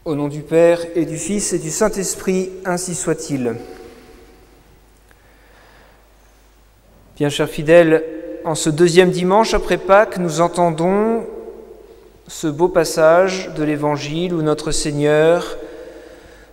Au nom du Père et du Fils et du Saint-Esprit, ainsi soit-il. Bien chers fidèles, en ce deuxième dimanche après Pâques, nous entendons ce beau passage de l'Évangile où notre Seigneur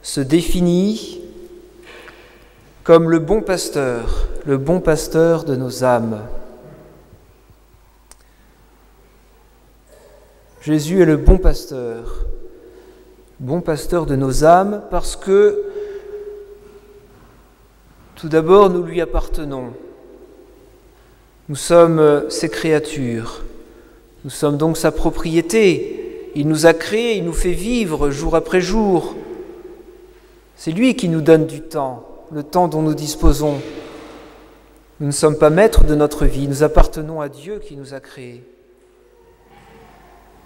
se définit comme le bon pasteur de nos âmes. Jésus est le bon pasteur de nos âmes, parce que, tout d'abord, nous lui appartenons. Nous sommes ses créatures, nous sommes donc sa propriété. Il nous a créés, il nous fait vivre jour après jour. C'est lui qui nous donne du temps, le temps dont nous disposons. Nous ne sommes pas maîtres de notre vie, nous appartenons à Dieu qui nous a créés.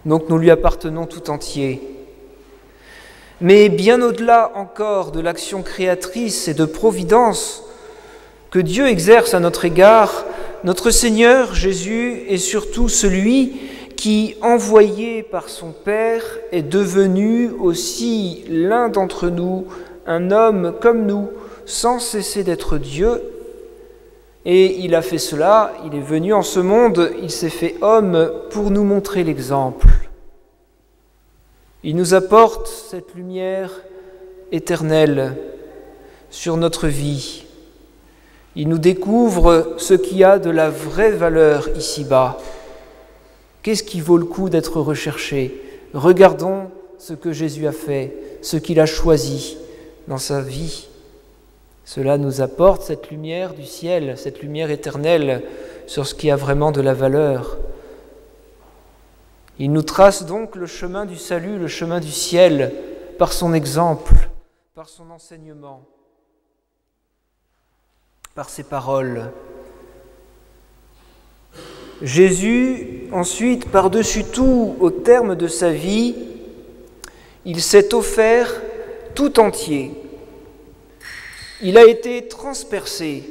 Donc nous lui appartenons tout entier. Mais bien au-delà encore de l'action créatrice et de providence que Dieu exerce à notre égard, notre Seigneur Jésus est surtout celui qui, envoyé par son Père, est devenu aussi l'un d'entre nous, un homme comme nous, sans cesser d'être Dieu. Et il a fait cela, il est venu en ce monde, il s'est fait homme pour nous montrer l'exemple. Il nous apporte cette lumière éternelle sur notre vie. Il nous découvre ce qui a de la vraie valeur ici-bas. Qu'est-ce qui vaut le coup d'être recherché? Regardons ce que Jésus a fait, ce qu'il a choisi dans sa vie. Cela nous apporte cette lumière du ciel, cette lumière éternelle sur ce qui a vraiment de la valeur. Il nous trace donc le chemin du salut, le chemin du ciel, par son exemple, par son enseignement, par ses paroles. Jésus, ensuite, par-dessus tout, au terme de sa vie, il s'est offert tout entier. Il a été transpercé,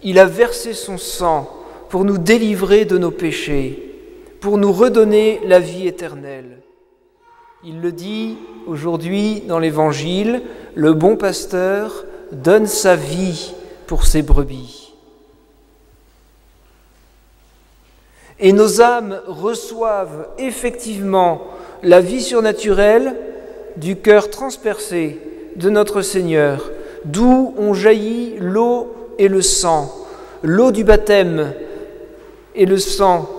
il a versé son sang pour nous délivrer de nos péchés, pour nous redonner la vie éternelle. Il le dit aujourd'hui dans l'Évangile, le bon pasteur donne sa vie pour ses brebis. Et nos âmes reçoivent effectivement la vie surnaturelle du cœur transpercé de notre Seigneur, d'où ont jailli l'eau et le sang, l'eau du baptême et le sang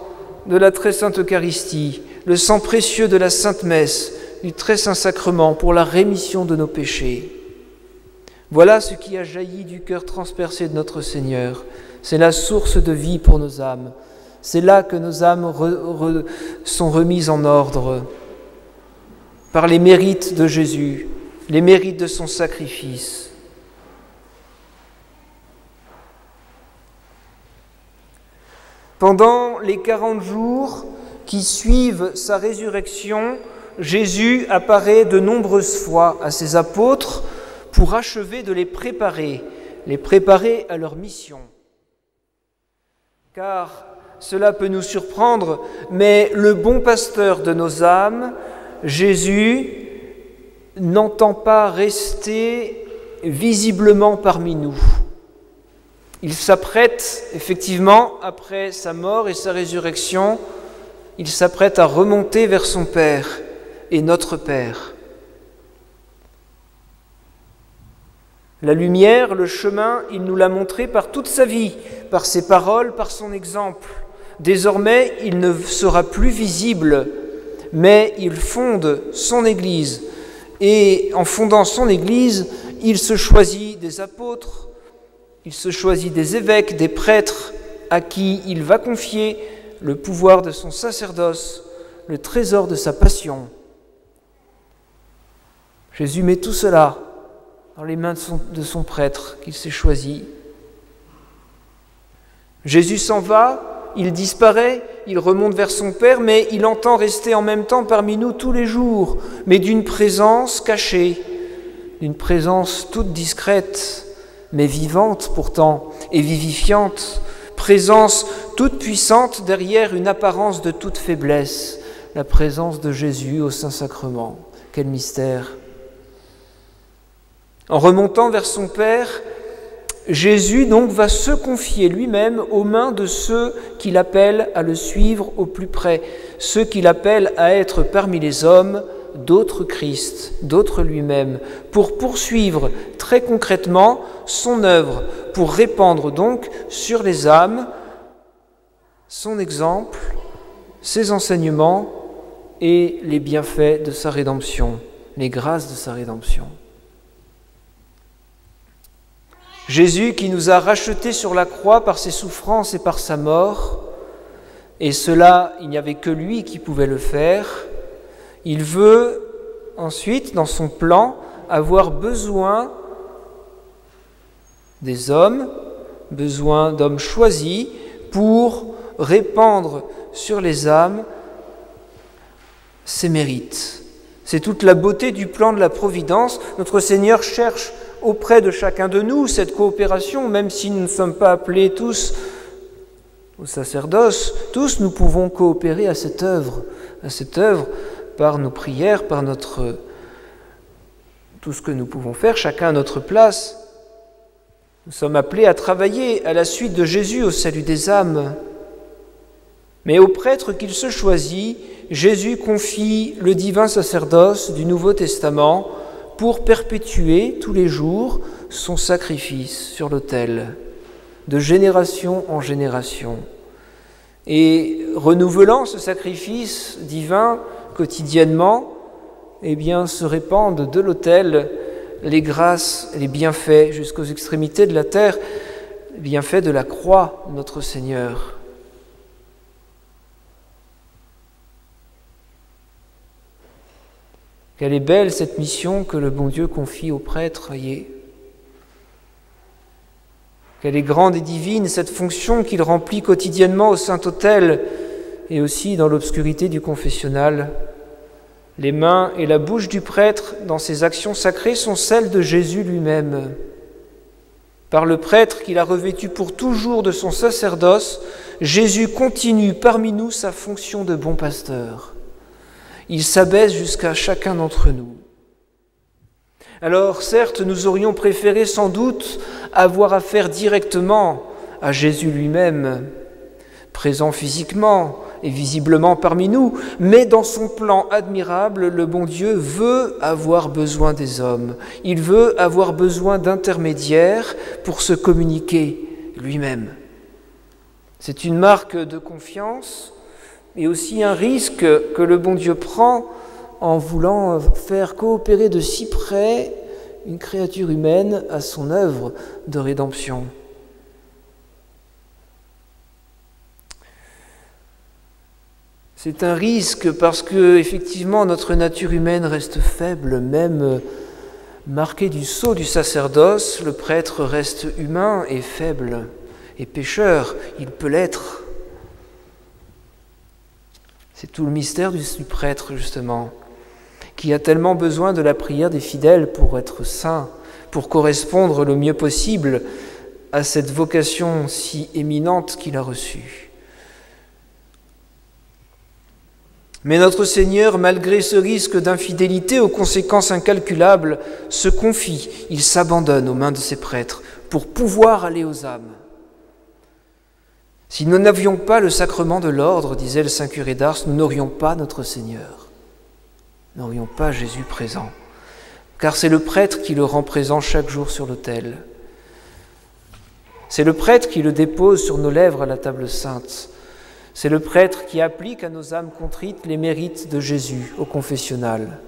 de la très sainte Eucharistie, le sang précieux de la Sainte Messe, du très saint sacrement pour la rémission de nos péchés. Voilà ce qui a jailli du cœur transpercé de notre Seigneur. C'est la source de vie pour nos âmes. C'est là que nos âmes sont remises en ordre par les mérites de Jésus, les mérites de son sacrifice. Pendant les 40 jours qui suivent sa résurrection, Jésus apparaît de nombreuses fois à ses apôtres pour achever de les préparer à leur mission. Car cela peut nous surprendre, mais le bon pasteur de nos âmes, Jésus, n'entend pas rester visiblement parmi nous. Il s'apprête, effectivement, après sa mort et sa résurrection, il s'apprête à remonter vers son Père et notre Père. La lumière, le chemin, il nous l'a montré par toute sa vie, par ses paroles, par son exemple. Désormais, il ne sera plus visible, mais il fonde son Église. Et en fondant son Église, il se choisit des apôtres, il se choisit des évêques, des prêtres, à qui il va confier le pouvoir de son sacerdoce, le trésor de sa passion. Jésus met tout cela dans les mains de son prêtre qu'il s'est choisi. Jésus s'en va, il disparaît, il remonte vers son Père, mais il entend rester en même temps parmi nous tous les jours, mais d'une présence cachée, d'une présence toute discrète, mais vivante pourtant et vivifiante, présence toute puissante derrière une apparence de toute faiblesse, la présence de Jésus au Saint-Sacrement. Quel mystère! En remontant vers son Père, Jésus donc va se confier lui-même aux mains de ceux qu'il appelle à le suivre au plus près, ceux qu'il appelle à être parmi les hommes d'autres Christ, d'autres lui-même, pour poursuivre très concrètement son œuvre, pour répandre donc sur les âmes son exemple, ses enseignements et les bienfaits de sa rédemption, les grâces de sa rédemption. Jésus qui nous a rachetés sur la croix par ses souffrances et par sa mort, et cela, il n'y avait que lui qui pouvait le faire, il veut ensuite, dans son plan, avoir besoin des hommes, besoin d'hommes choisis pour répandre sur les âmes ses mérites. C'est toute la beauté du plan de la providence. Notre Seigneur cherche auprès de chacun de nous cette coopération, même si nous ne sommes pas appelés tous au sacerdoce, tous nous pouvons coopérer à cette œuvre par nos prières, par tout ce que nous pouvons faire, chacun à notre place. Nous sommes appelés à travailler à la suite de Jésus au salut des âmes. Mais au prêtre qu'il se choisit, Jésus confie le divin sacerdoce du Nouveau Testament pour perpétuer tous les jours son sacrifice sur l'autel, de génération en génération. Et renouvelant ce sacrifice divin quotidiennement, se répandent de l'autel les grâces, les bienfaits jusqu'aux extrémités de la terre, les bienfaits de la croix de notre Seigneur. Quelle est belle cette mission que le bon Dieu confie aux prêtres, voyez. Quelle est grande et divine cette fonction qu'il remplit quotidiennement au Saint-Autel et aussi dans l'obscurité du confessionnal. Les mains et la bouche du prêtre dans ses actions sacrées sont celles de Jésus lui-même. Par le prêtre qu'il a revêtu pour toujours de son sacerdoce, Jésus continue parmi nous sa fonction de bon pasteur. Il s'abaisse jusqu'à chacun d'entre nous. Alors, certes, nous aurions préféré sans doute avoir affaire directement à Jésus lui-même, présent physiquement et visiblement parmi nous, mais dans son plan admirable, le bon Dieu veut avoir besoin des hommes. Il veut avoir besoin d'intermédiaires pour se communiquer lui-même. C'est une marque de confiance et aussi un risque que le bon Dieu prend en voulant faire coopérer de si près une créature humaine à son œuvre de rédemption. C'est un risque parce que, effectivement, notre nature humaine reste faible, même marquée du sceau du sacerdoce, le prêtre reste humain et faible et pécheur, il peut l'être. C'est tout le mystère du prêtre, justement, qui a tellement besoin de la prière des fidèles pour être saint, pour correspondre le mieux possible à cette vocation si éminente qu'il a reçue. Mais notre Seigneur, malgré ce risque d'infidélité aux conséquences incalculables, se confie, il s'abandonne aux mains de ses prêtres pour pouvoir aller aux âmes. Si nous n'avions pas le sacrement de l'ordre, disait le Saint curé d'Ars, nous n'aurions pas notre Seigneur. Nous n'aurions pas Jésus présent. Car c'est le prêtre qui le rend présent chaque jour sur l'autel. C'est le prêtre qui le dépose sur nos lèvres à la table sainte. C'est le prêtre qui applique à nos âmes contrites les mérites de Jésus au confessionnal.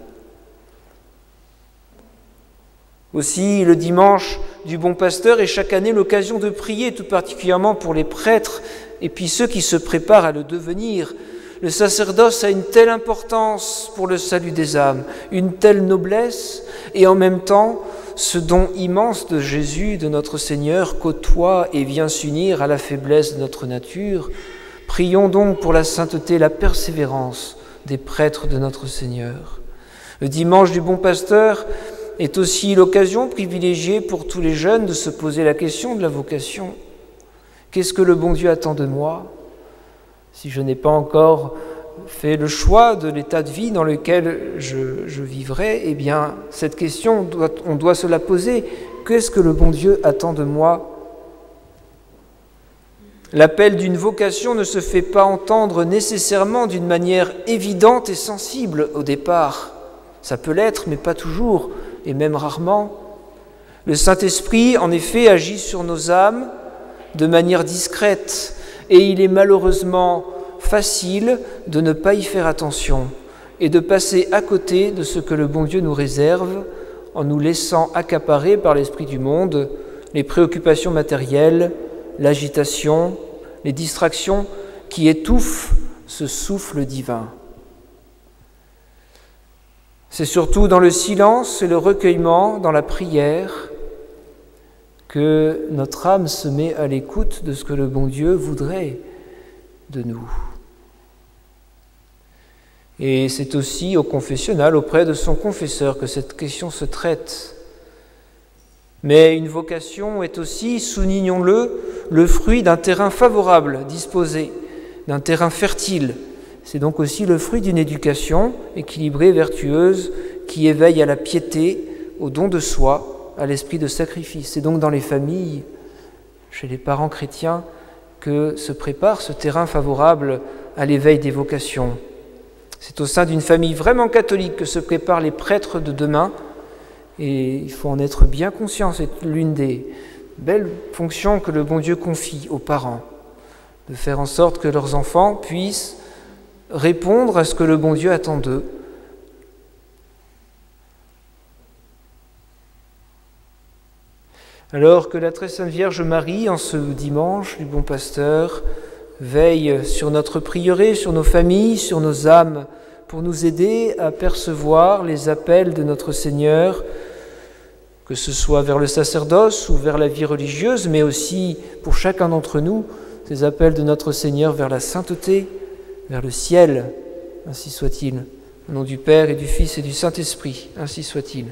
Aussi, le dimanche du Bon Pasteur est chaque année l'occasion de prier, tout particulièrement pour les prêtres et puis ceux qui se préparent à le devenir. Le sacerdoce a une telle importance pour le salut des âmes, une telle noblesse, et en même temps, ce don immense de Jésus, de notre Seigneur, côtoie et vient s'unir à la faiblesse de notre nature. Prions donc pour la sainteté, la persévérance des prêtres de notre Seigneur. Le dimanche du Bon Pasteur est aussi l'occasion privilégiée pour tous les jeunes de se poser la question de la vocation. Qu'est-ce que le bon Dieu attend de moi ? Si je n'ai pas encore fait le choix de l'état de vie dans lequel je vivrai, eh bien, cette question, on doit se la poser. Qu'est-ce que le bon Dieu attend de moi ? L'appel d'une vocation ne se fait pas entendre nécessairement d'une manière évidente et sensible au départ. Ça peut l'être, mais pas toujours, et même rarement. Le Saint-Esprit, en effet, agit sur nos âmes de manière discrète, et il est malheureusement facile de ne pas y faire attention et de passer à côté de ce que le bon Dieu nous réserve en nous laissant accaparer par l'esprit du monde, les préoccupations matérielles, l'agitation, les distractions qui étouffent ce souffle divin. C'est surtout dans le silence et le recueillement, dans la prière, que notre âme se met à l'écoute de ce que le bon Dieu voudrait de nous. Et c'est aussi au confessionnal, auprès de son confesseur, que cette question se traite. Mais une vocation est aussi, soulignons-le, le fruit d'un terrain favorable, disposé, d'un terrain fertile. C'est donc aussi le fruit d'une éducation équilibrée, vertueuse, qui éveille à la piété, au don de soi, à l'esprit de sacrifice. C'est donc dans les familles, chez les parents chrétiens, que se prépare ce terrain favorable à l'éveil des vocations. C'est au sein d'une famille vraiment catholique que se préparent les prêtres de demain, et il faut en être bien conscient. C'est l'une des belles fonctions que le bon Dieu confie aux parents, de faire en sorte que leurs enfants puissent répondre à ce que le bon Dieu attend d'eux. Alors que la très sainte Vierge Marie, en ce dimanche du Bon Pasteur, veille sur notre prieuré, sur nos familles, sur nos âmes, pour nous aider à percevoir les appels de notre Seigneur, que ce soit vers le sacerdoce ou vers la vie religieuse, mais aussi pour chacun d'entre nous, ces appels de notre Seigneur vers la sainteté, vers le ciel, ainsi soit-il. Au nom du Père et du Fils et du Saint-Esprit, ainsi soit-il.